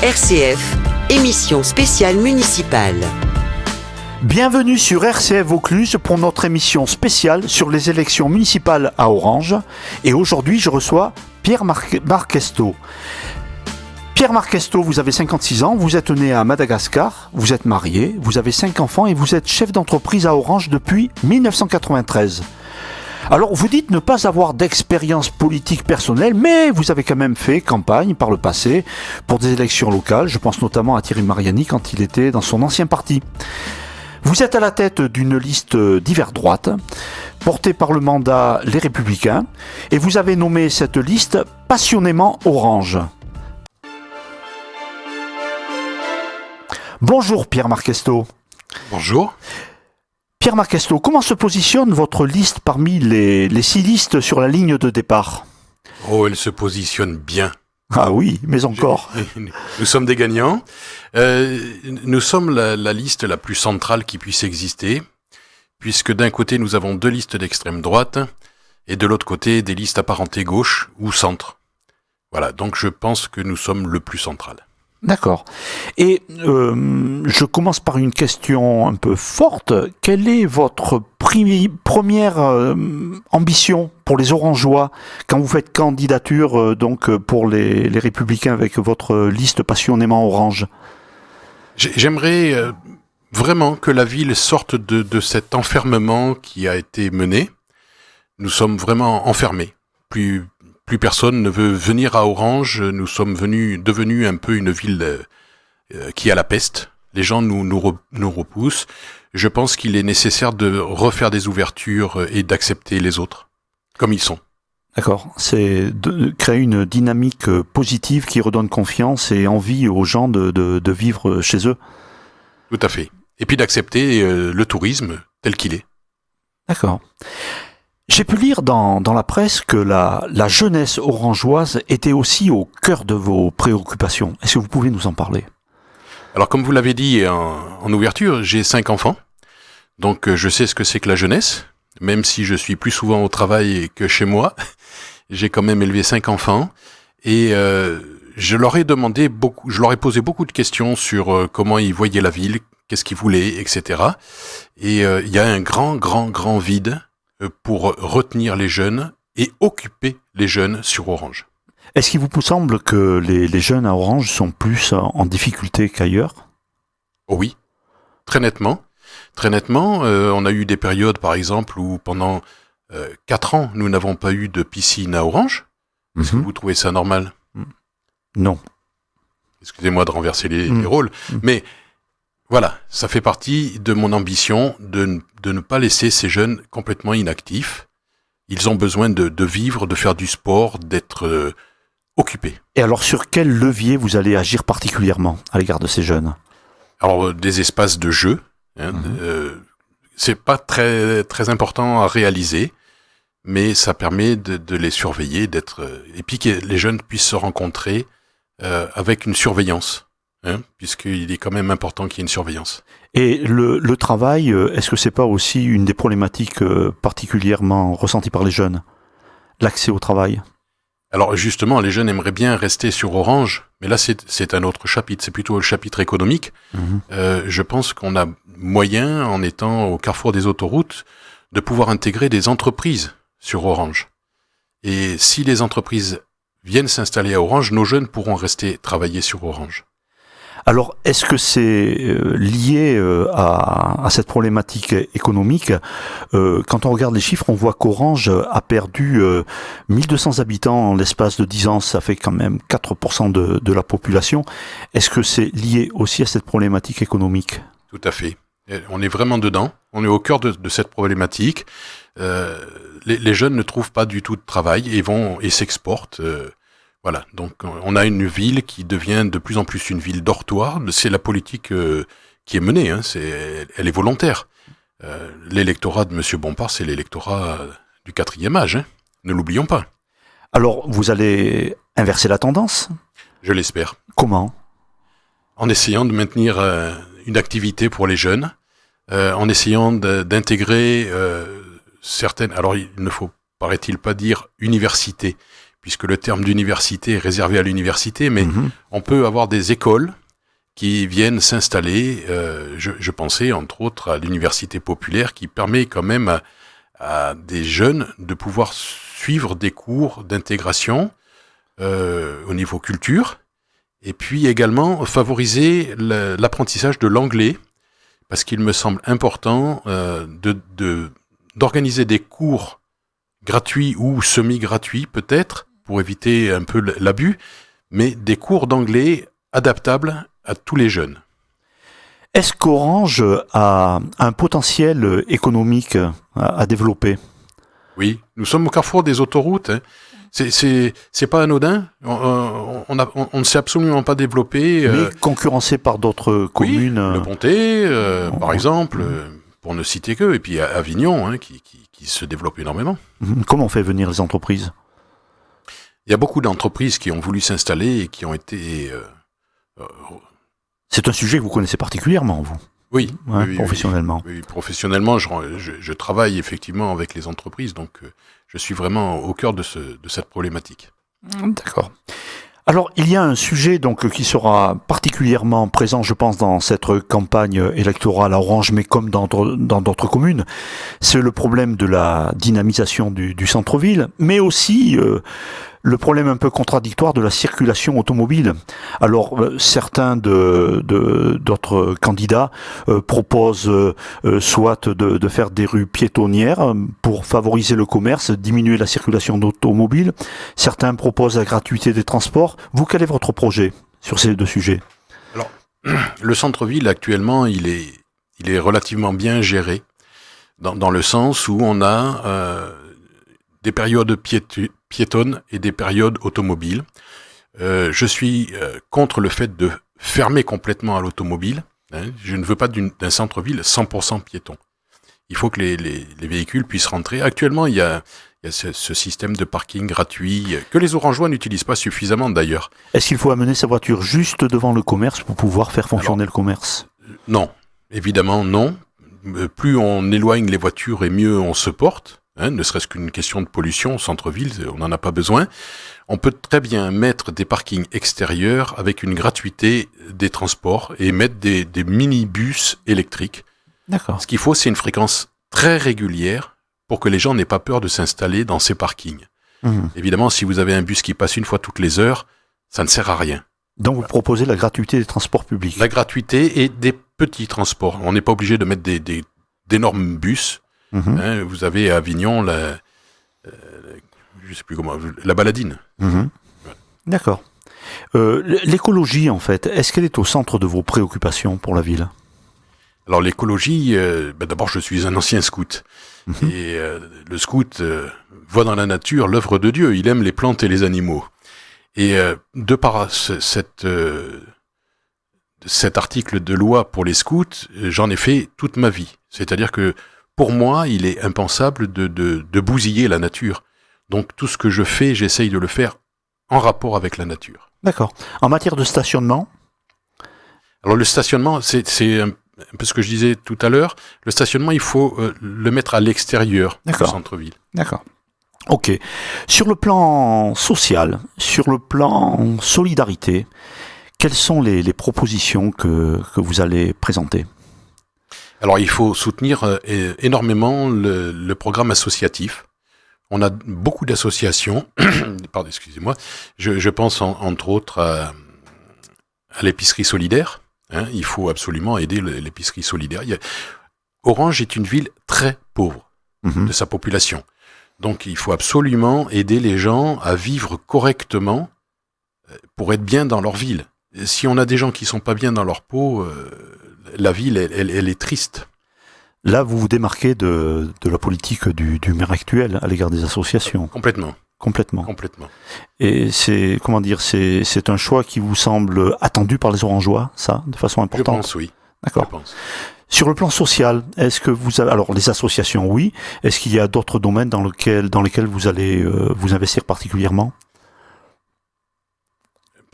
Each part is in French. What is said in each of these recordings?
RCF, émission spéciale municipale. Bienvenue sur RCF Vaucluse pour notre émission spéciale sur les élections municipales à Orange. Et aujourd'hui, je reçois Pierre Marquesto. Pierre Marquesto, vous avez 56 ans, vous êtes né à Madagascar, vous êtes marié, vous avez 5 enfants et vous êtes chef d'entreprise à Orange depuis 1993. Alors, vous dites ne pas avoir d'expérience politique personnelle, mais vous avez quand même fait campagne par le passé pour des élections locales. Je pense notamment à Thierry Mariani quand il était dans son ancien parti. Vous êtes à la tête d'une liste d'hiver droite, portée par le mandat Les Républicains, et vous avez nommé cette liste passionnément Orange. Bonjour Pierre Marquesto. Bonjour. Pierre Marquesto, comment se positionne votre liste parmi les 6 listes sur la ligne de départ ? Oh, elle se positionne bien. Ah oui, mais encore. Nous sommes des gagnants. Nous sommes la liste la plus centrale qui puisse exister, puisque d'un côté nous avons 2 listes d'extrême droite, et de l'autre côté des listes apparentées gauche ou centre. Voilà, donc je pense que nous sommes le plus central. D'accord. Et je commence par une question un peu forte. Quelle est votre première ambition pour les Orangeois quand vous faites candidature donc pour les Républicains avec votre liste passionnément Orange ? J'aimerais vraiment que la ville sorte de cet enfermement qui a été mené. Nous sommes vraiment enfermés. Plus personne ne veut venir à Orange. Nous sommes devenus un peu une ville qui a la peste. Les gens nous repoussent. Je pense qu'il est nécessaire de refaire des ouvertures et d'accepter les autres comme ils sont. D'accord. C'est de créer une dynamique positive qui redonne confiance et envie aux gens de vivre chez eux. Tout à fait. Et puis d'accepter le tourisme tel qu'il est. D'accord. J'ai pu lire dans la presse que la jeunesse orangeoise était aussi au cœur de vos préoccupations. Est-ce que vous pouvez nous en parler ? Alors comme vous l'avez dit en ouverture, j'ai 5 enfants, donc je sais ce que c'est que la jeunesse, même si je suis plus souvent au travail que chez moi. J'ai quand même élevé 5 enfants et je leur ai posé beaucoup de questions sur comment ils voyaient la ville, qu'est-ce qu'ils voulaient, etc. Et il y a un grand vide pour retenir les jeunes et occuper les jeunes sur Orange. Est-ce qu'il vous semble que les jeunes à Orange sont plus en difficulté qu'ailleurs ? Oh oui, très nettement. Très nettement, on a eu des périodes, par exemple, où pendant 4 ans, nous n'avons pas eu de piscine à Orange. Est-ce que vous trouvez ça normal ? Non. Excusez-moi de renverser les rôles, mais voilà, ça fait partie de mon ambition de ne pas laisser ces jeunes complètement inactifs. Ils ont besoin de vivre, de faire du sport, d'être occupés. Et alors, sur quel levier vous allez agir particulièrement à l'égard de ces jeunes ? Alors, des espaces de jeu, c'est pas très très important à réaliser, mais ça permet de les surveiller, et puis que les jeunes puissent se rencontrer avec une surveillance. Puisqu'il est quand même important qu'il y ait une surveillance. Et le travail, est-ce que c'est pas aussi une des problématiques particulièrement ressenties par les jeunes ? L'accès au travail ? Alors justement, les jeunes aimeraient bien rester sur Orange, mais là c'est un autre chapitre, c'est plutôt le chapitre économique. Je pense qu'on a moyen, en étant au carrefour des autoroutes, de pouvoir intégrer des entreprises sur Orange. Et si les entreprises viennent s'installer à Orange, nos jeunes pourront rester travailler sur Orange. Alors, est-ce que c'est lié à cette problématique économique ? Quand on regarde les chiffres, on voit qu'Orange a perdu 1200 habitants en l'espace de 10 ans. Ça fait quand même 4% de la population. Est-ce que c'est lié aussi à cette problématique économique ? Tout à fait. On est vraiment dedans. On est au cœur de cette problématique. Les jeunes ne trouvent pas du tout de travail et s'exportent. Voilà, donc on a une ville qui devient de plus en plus une ville dortoir. C'est la politique qui est menée, elle est volontaire. L'électorat de M. Bompard, c'est l'électorat du 4e âge, ne l'oublions pas. Alors, vous allez inverser la tendance ? Je l'espère. Comment ? En essayant de maintenir une activité pour les jeunes, en essayant d'intégrer certaines... Alors, il ne faut, paraît-il, pas dire université, puisque le terme d'université est réservé à l'université, mais on peut avoir des écoles qui viennent s'installer. Je pensais entre autres à l'université populaire qui permet quand même à des jeunes de pouvoir suivre des cours d'intégration au niveau culture, et puis également favoriser l'apprentissage de l'anglais, parce qu'il me semble important d'organiser des cours gratuits ou semi-gratuits peut-être, pour éviter un peu l'abus, mais des cours d'anglais adaptables à tous les jeunes. Est-ce qu'Orange a un potentiel économique à développer ? Oui, nous sommes au carrefour des autoroutes. Hein. C'est pas anodin. On ne s'est absolument pas développé. Mais concurrencé par d'autres communes. Oui, Le Pontet, par exemple, pour ne citer que. Et puis Avignon, hein, qui se développe énormément. Comment on fait venir les entreprises ? Il y a beaucoup d'entreprises qui ont voulu s'installer et qui ont été... C'est un sujet que vous connaissez particulièrement, vous ? Oui, professionnellement. Oui, professionnellement, je travaille effectivement avec les entreprises, donc je suis vraiment au cœur de cette problématique. D'accord. Alors, il y a un sujet donc qui sera particulièrement présent, je pense, dans cette campagne électorale à Orange, mais comme dans d'autres communes, c'est le problème de la dynamisation du centre-ville, mais aussi le problème un peu contradictoire de la circulation automobile. Alors, certains d'autres candidats proposent soit de faire des rues piétonnières pour favoriser le commerce, diminuer la circulation d'automobiles. Certains proposent la gratuité des transports. Vous, quel est votre projet sur ces deux sujets ? Alors, le centre-ville actuellement, il est relativement bien géré, dans le sens où on a des périodes piétonnes et des périodes automobiles. Je suis contre le fait de fermer complètement à l'automobile. Hein. Je ne veux pas d'un centre-ville 100% piéton. Il faut que les véhicules puissent rentrer. Actuellement, il y a ce système de parking gratuit que les Orangeois n'utilisent pas suffisamment d'ailleurs. Est-ce qu'il faut amener sa voiture juste devant le commerce pour pouvoir faire fonctionner le commerce ? Non, évidemment non. Plus on éloigne les voitures et mieux on se porte. Hein, ne serait-ce qu'une question de pollution au centre-ville, on n'en a pas besoin. On peut très bien mettre des parkings extérieurs avec une gratuité des transports et mettre des minibus électriques. D'accord. Ce qu'il faut, c'est une fréquence très régulière pour que les gens n'aient pas peur de s'installer dans ces parkings. Évidemment, si vous avez un bus qui passe une fois toutes les heures, ça ne sert à rien. Donc vous proposez la gratuité des transports publics ? La gratuité et des petits transports. On n'est pas obligé de mettre d'énormes bus. Hein, vous avez à Avignon je sais plus comment, la Baladine. Ouais. D'accord. L'écologie, en fait, est-ce qu'elle est au centre de vos préoccupations pour la ville ? Alors l'écologie, d'abord je suis un ancien scout. Et le scout voit dans la nature l'œuvre de Dieu. Il aime les plantes et les animaux. Et de par cet article de loi pour les scouts, j'en ai fait toute ma vie. C'est-à-dire que pour moi, il est impensable de bousiller la nature. Donc tout ce que je fais, j'essaye de le faire en rapport avec la nature. D'accord. En matière de stationnement ? Alors le stationnement, c'est un peu ce que je disais tout à l'heure. Le stationnement, il faut le mettre à l'extérieur du centre-ville. D'accord. Ok. Sur le plan social, sur le plan solidarité, quelles sont les propositions que vous allez présenter ? Alors, il faut soutenir énormément le programme associatif. On a beaucoup d'associations. Pardon, excusez-moi. Je pense entre autres à l'épicerie solidaire. Hein, il faut absolument aider l'épicerie solidaire. Orange est une ville très pauvre de sa population. Donc, il faut absolument aider les gens à vivre correctement pour être bien dans leur ville. Et si on a des gens qui sont pas bien dans leur peau... la ville, elle est triste. Là, vous vous démarquez de la politique du maire actuel à l'égard des associations. Complètement. Et c'est un choix qui vous semble attendu par les Orangeois, ça, de façon importante ? Je pense, oui. D'accord. Sur le plan social, est-ce que vous avez, alors les associations, oui. Est-ce qu'il y a d'autres domaines dans lesquels vous allez vous investir particulièrement ?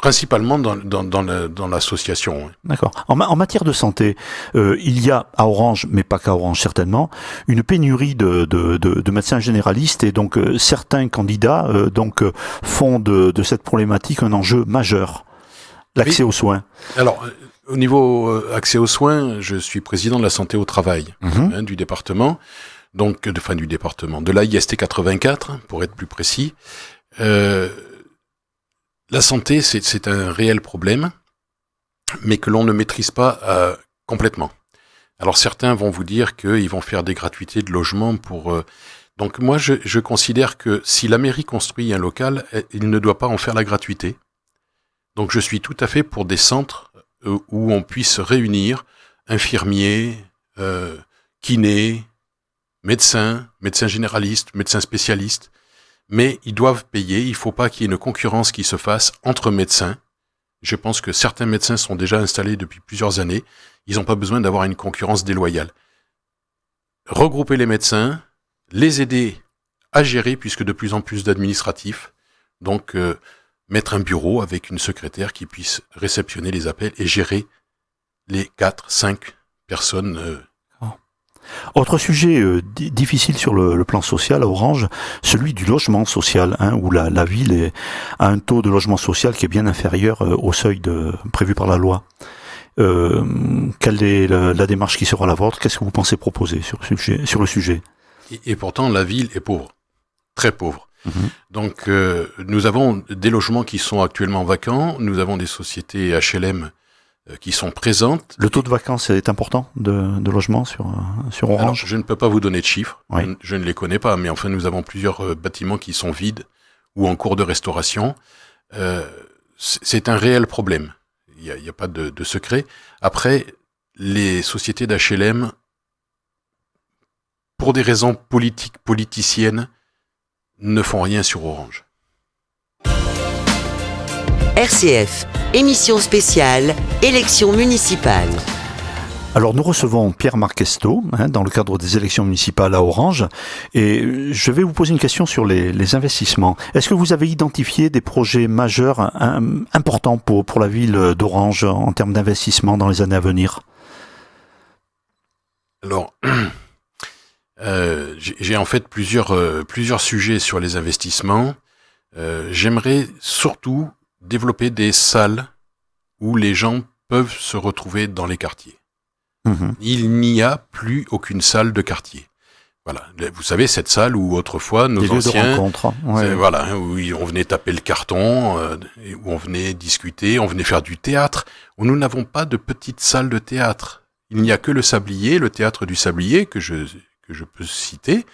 Principalement dans l'association. Oui. D'accord. En matière de santé, il y a à Orange, mais pas qu'à Orange certainement, une pénurie de médecins généralistes et donc certains candidats font de cette problématique un enjeu majeur. L'accès aux soins. Alors, au niveau accès aux soins, je suis président de la santé au travail du département, donc du département, de l'AIST 84 pour être plus précis. La santé, c'est un réel problème, mais que l'on ne maîtrise pas complètement. Alors certains vont vous dire qu'ils vont faire des gratuités de logement pour... Donc moi, je considère que si la mairie construit un local, il ne doit pas en faire la gratuité. Donc je suis tout à fait pour des centres où on puisse réunir infirmiers, kinés, médecins généralistes, médecins spécialistes, mais ils doivent payer, il ne faut pas qu'il y ait une concurrence qui se fasse entre médecins. Je pense que certains médecins sont déjà installés depuis plusieurs années, ils n'ont pas besoin d'avoir une concurrence déloyale. Regrouper les médecins, les aider à gérer, puisque de plus en plus d'administratifs, donc mettre un bureau avec une secrétaire qui puisse réceptionner les appels et gérer les 4-5 personnes. Autre sujet difficile sur le plan social à Orange, celui du logement social, où la ville a un taux de logement social qui est bien inférieur au seuil prévu par la loi. Quelle est la démarche qui sera la vôtre? Qu'est-ce que vous pensez proposer sur le sujet? Et pourtant, la ville est pauvre, très pauvre. Donc, nous avons des logements qui sont actuellement vacants, nous avons des sociétés HLM qui sont présentes. Le taux de vacances est important de logements sur Orange? Alors, je ne peux pas vous donner de chiffres, oui. Je ne les connais pas, mais enfin, nous avons plusieurs bâtiments qui sont vides ou en cours de restauration. C'est un réel problème, il n'y a pas de secret. Après, les sociétés d'HLM, pour des raisons politiciennes, ne font rien sur Orange. RCF, émission spéciale, élections municipales. Alors nous recevons Pierre Marquesto dans le cadre des élections municipales à Orange et je vais vous poser une question sur les investissements. Est-ce que vous avez identifié des projets majeurs importants pour la ville d'Orange en termes d'investissement dans les années à venir? Alors, j'ai en fait plusieurs sujets sur les investissements. J'aimerais surtout développer des salles où les gens peuvent se retrouver dans les quartiers. Il n'y a plus aucune salle de quartier. Voilà, vous savez, cette salle où autrefois nos anciens, lieux de rencontre, ouais. Voilà, où on venait taper le carton, où on venait discuter, on venait faire du théâtre, où nous n'avons pas de petite salle de théâtre. Il n'y a que le Sablier, le théâtre du Sablier que je peux citer,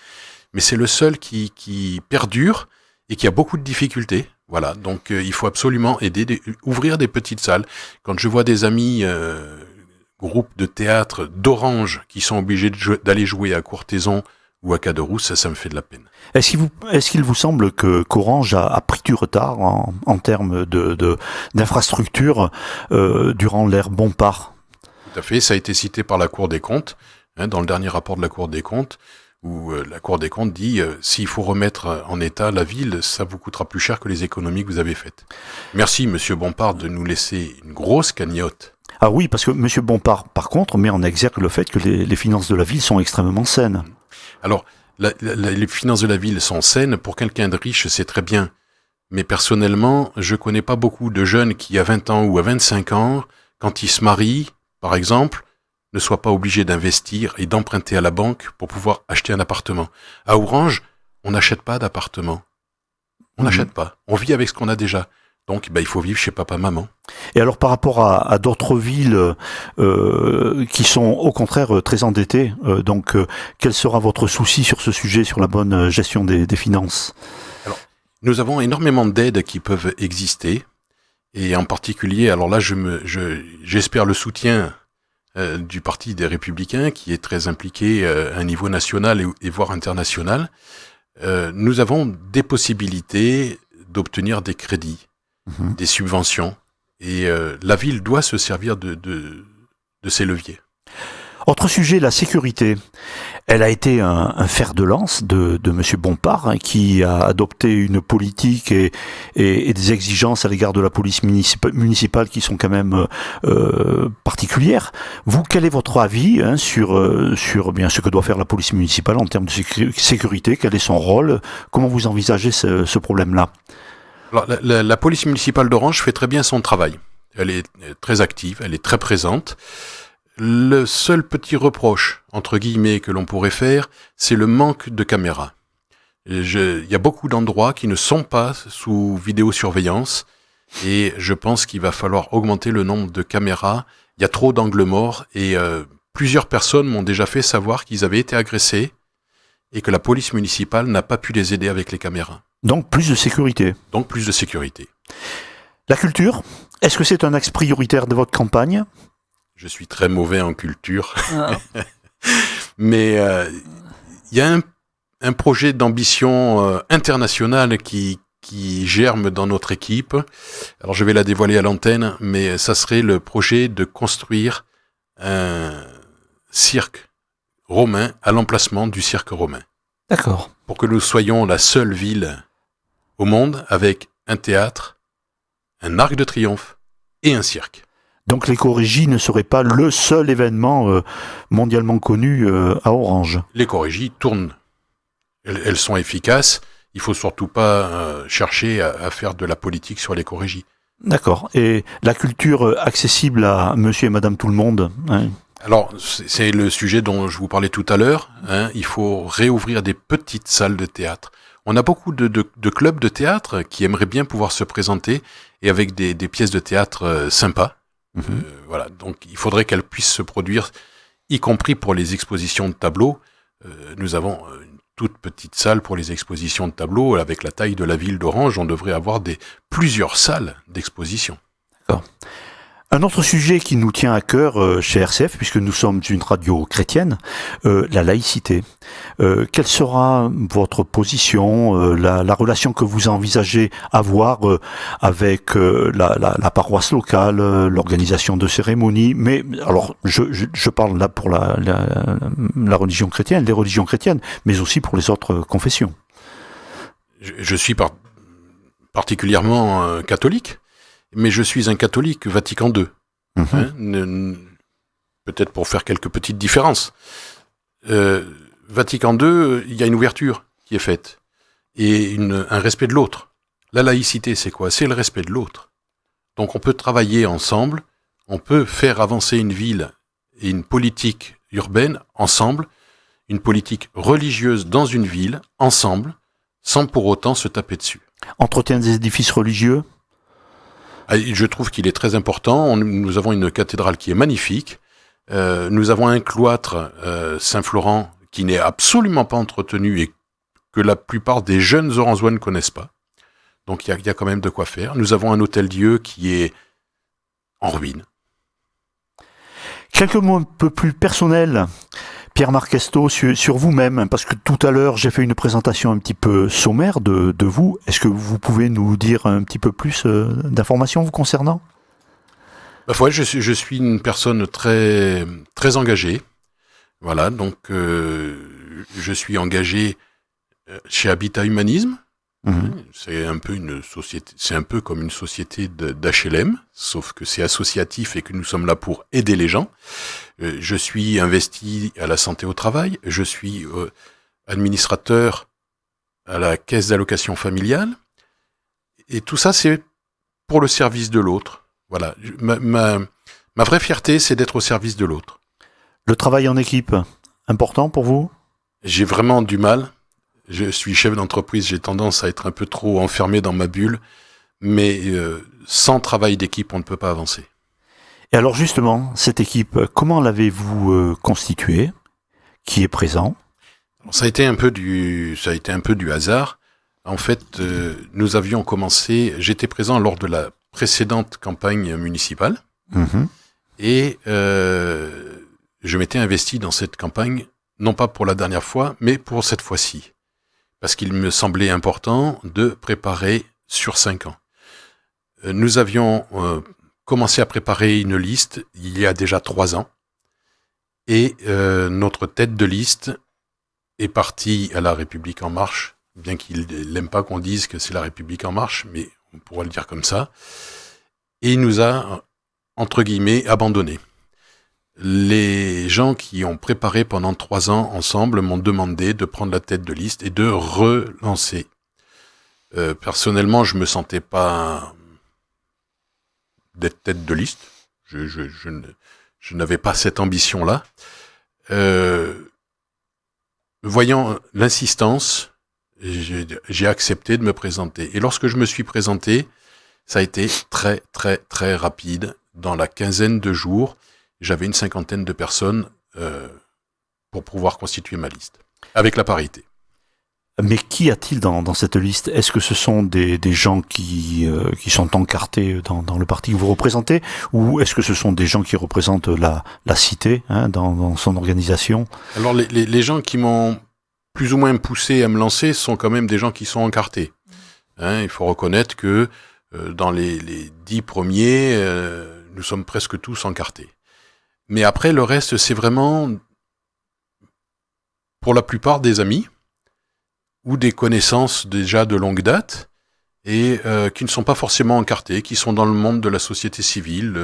mais c'est le seul qui perdure et qui a beaucoup de difficultés. Voilà, donc il faut absolument ouvrir des petites salles. Quand je vois des amis groupes de théâtre d'Orange qui sont obligés d'aller jouer à Courthézon ou à Caderousse, ça me fait de la peine. Est-ce qu'il vous semble qu'Orange a pris du retard en termes d'infrastructure durant l'ère Bompard? Tout à fait, ça a été cité par la Cour des comptes, dans le dernier rapport de la Cour des comptes, où la Cour des comptes dit s'il faut remettre en état la ville, ça vous coûtera plus cher que les économies que vous avez faites. Merci, Monsieur Bompard, de nous laisser une grosse cagnotte. Ah oui, parce que M. Bompard, par contre, met en exergue le fait que les finances de la ville sont extrêmement saines. Alors, les finances de la ville sont saines. Pour quelqu'un de riche, c'est très bien. Mais personnellement, je connais pas beaucoup de jeunes qui, à 20 ans ou à 25 ans, quand ils se marient, par exemple, ne soient pas obligés d'investir et d'emprunter à la banque pour pouvoir acheter un appartement. À Orange, on n'achète pas d'appartement. On n'achète pas. On vit avec ce qu'on a déjà. Donc, il faut vivre chez papa-maman. Et alors, par rapport à d'autres villes qui sont au contraire très endettées, quel sera votre souci sur ce sujet, sur la bonne gestion des finances? Alors, nous avons énormément d'aides qui peuvent exister, et en particulier, alors là, j'espère le soutien du Parti des Républicains, qui est très impliqué à un niveau national et voire international. Nous avons des possibilités d'obtenir des crédits, des subventions, et la ville doit se servir de ces leviers. Autre sujet, la sécurité. Elle a été un fer de lance de M. Bompard, hein, qui a adopté une politique et des exigences à l'égard de la police municipale qui sont quand même particulières. Vous, quel est votre avis, hein, sur bien ce que doit faire la police municipale en termes de sécurité? Quel est son rôle? Comment vous envisagez ce problème-là? Alors, la police municipale d'Orange fait très bien son travail. Elle est très active, elle est très présente. Le seul petit reproche, entre guillemets, que l'on pourrait faire, c'est le manque de caméras. Il y a beaucoup d'endroits qui ne sont pas sous vidéosurveillance et je pense qu'il va falloir augmenter le nombre de caméras. Il y a trop d'angles morts et plusieurs personnes m'ont déjà fait savoir qu'ils avaient été agressés et que la police municipale n'a pas pu les aider avec les caméras. Donc plus de sécurité. Donc plus de sécurité. La culture, est-ce que c'est un axe prioritaire de votre campagne? Je suis très mauvais en culture. Mais il y a un projet d'ambition internationale qui germe dans notre équipe. Alors je vais la dévoiler à l'antenne, mais ça serait le projet de construire un cirque romain à l'emplacement du cirque romain. D'accord. Pour que nous soyons la seule ville au monde avec un théâtre, un arc de triomphe et un cirque. Donc l'éco-régie ne serait pas le seul événement mondialement connu à Orange. L'éco-régie tourne. Elles sont efficaces. Il faut surtout pas chercher à faire de la politique sur l'éco-régie. D'accord. Et la culture accessible à monsieur et madame tout le monde, hein? Alors, c'est le sujet dont je vous parlais tout à l'heure. Hein. Il faut réouvrir des petites salles de théâtre. On a beaucoup de clubs de théâtre qui aimeraient bien pouvoir se présenter et avec des pièces de théâtre sympas. Voilà, donc il faudrait qu'elle puisse se produire, y compris pour les expositions de tableaux. Nous avons une toute petite salle pour les expositions de tableaux. Avec la taille de la ville d'Orange, on devrait avoir plusieurs salles d'exposition. D'accord. Un autre sujet qui nous tient à cœur chez RCF, puisque nous sommes une radio chrétienne, la laïcité. Quelle sera votre position, la relation que vous envisagez avoir avec la paroisse locale, l'organisation de cérémonies? Mais alors, je parle là pour la religion chrétienne, les religions chrétiennes, mais aussi pour les autres confessions. Je suis particulièrement catholique. Mais je suis un catholique Vatican II. Hein, peut-être pour faire quelques petites différences. Vatican II, il y a une ouverture qui est faite. Et un respect de l'autre. La laïcité, c'est quoi? C'est le respect de l'autre. Donc on peut travailler ensemble, on peut faire avancer une ville et une politique urbaine ensemble, une politique religieuse dans une ville ensemble, sans pour autant se taper dessus. Entretien des édifices religieux? Je trouve qu'il est très important. Nous avons une cathédrale qui est magnifique. Nous avons un cloître Saint-Florent qui n'est absolument pas entretenu et que la plupart des jeunes Orangeois ne connaissent pas. Donc il y a quand même de quoi faire. Nous avons un hôtel-Dieu qui est en ruine. Quelques mots un peu plus personnels, Pierre-Marc Questot, sur vous-même, parce que tout à l'heure j'ai fait une présentation un petit peu sommaire de vous. Est-ce que vous pouvez nous dire un petit peu plus d'informations vous concernant? Ouais, je suis une personne très, très engagée. Voilà, donc je suis engagé chez Habitat Humanisme. C'est un peu une société, c'est un peu comme une société d'HLM, sauf que c'est associatif et que nous sommes là pour aider les gens. Je suis investi à la santé au travail, je suis administrateur à la caisse d'allocation familiale, et tout ça c'est pour le service de l'autre. Voilà, ma vraie fierté c'est d'être au service de l'autre. Le travail en équipe, important pour vous? J'ai vraiment du mal. Je suis chef d'entreprise, j'ai tendance à être un peu trop enfermé dans ma bulle, mais sans travail d'équipe, on ne peut pas avancer. Et alors justement, cette équipe, comment l'avez-vous constituée? Qui est présent? Ça a été un peu du hasard. En fait, nous avions commencé, j'étais présent lors de la précédente campagne municipale, et je m'étais investi dans cette campagne, non pas pour la dernière fois, mais pour cette fois-ci. Parce qu'il me semblait important de préparer sur 5 ans. Nous avions commencé à préparer une liste il y a déjà 3 ans. Et notre tête de liste est parti à La République En Marche, bien qu'il n'aime pas qu'on dise que c'est La République En Marche, mais on pourra le dire comme ça. Et il nous a, entre guillemets, abandonnés. Les gens qui ont préparé pendant 3 ans ensemble m'ont demandé de prendre la tête de liste et de relancer. Personnellement, je me sentais pas d'être tête de liste. Je n'avais pas cette ambition-là. Voyant l'insistance, j'ai accepté de me présenter. Et lorsque je me suis présenté, ça a été très, très, très rapide. Dans la quinzaine de jours, j'avais une 50aine de personnes pour pouvoir constituer ma liste, avec la parité. Mais qu'y a-t-il dans cette liste? Est-ce que ce sont des gens qui sont encartés dans le parti que vous représentez, ou est-ce que ce sont des gens qui représentent la cité dans son organisation? Alors les gens qui m'ont plus ou moins poussé à me lancer sont quand même des gens qui sont encartés. Il faut reconnaître que dans les 10 premiers, nous sommes presque tous encartés. Mais après, le reste, c'est vraiment, pour la plupart, des amis ou des connaissances déjà de longue date et qui ne sont pas forcément encartés, qui sont dans le monde de la société civile,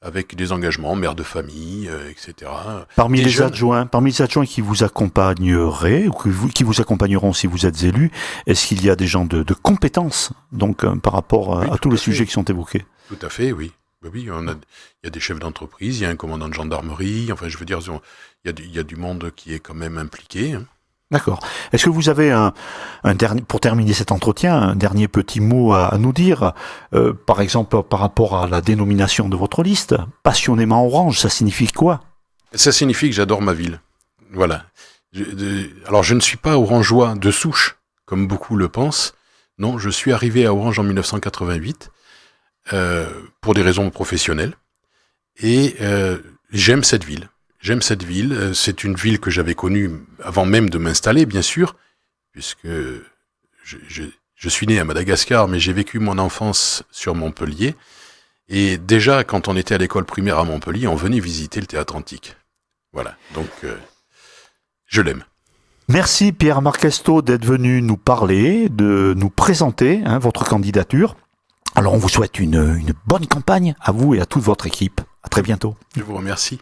avec des engagements, mères de famille, etc. Parmi les adjoints qui vous accompagneraient, ou qui vous accompagneront si vous êtes élu, est-ce qu'il y a des gens de compétences, donc, par rapport à tous les sujets qui sont évoqués? Tout à fait, oui. Oui, il y a des chefs d'entreprise, il y a un commandant de gendarmerie, enfin je veux dire, il y a du monde qui est quand même impliqué. D'accord. Est-ce que vous avez un dernier, pour terminer cet entretien, un dernier petit mot à nous dire, par exemple par rapport à la dénomination de votre liste, passionnément orange, ça signifie quoi? Ça signifie que j'adore ma ville. Voilà. Alors je ne suis pas orangeois de souche, comme beaucoup le pensent. Non, je suis arrivé à Orange en 1988. Pour des raisons professionnelles, et j'aime cette ville. C'est une ville que j'avais connue avant même de m'installer, bien sûr, puisque je suis né à Madagascar, mais j'ai vécu mon enfance sur Montpellier, et déjà, quand on était à l'école primaire à Montpellier, on venait visiter le Théâtre Antique. Voilà, donc je l'aime. Merci Pierre Marchesto d'être venu nous parler, de nous présenter votre candidature. Alors on vous souhaite une bonne campagne à vous et à toute votre équipe. À très bientôt. Je vous remercie.